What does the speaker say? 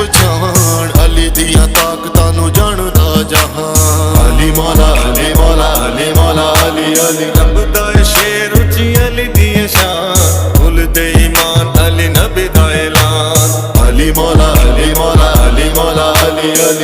पछाण अली दियां ताकतां नूं जानदा जहान। अली मौला अली मौला अली मौला अली अली रब दा शेर उची अली दी शान कुल दे ईमान अली नबी दा ऐलान। अली मौला अली मौला अली मौला अली अली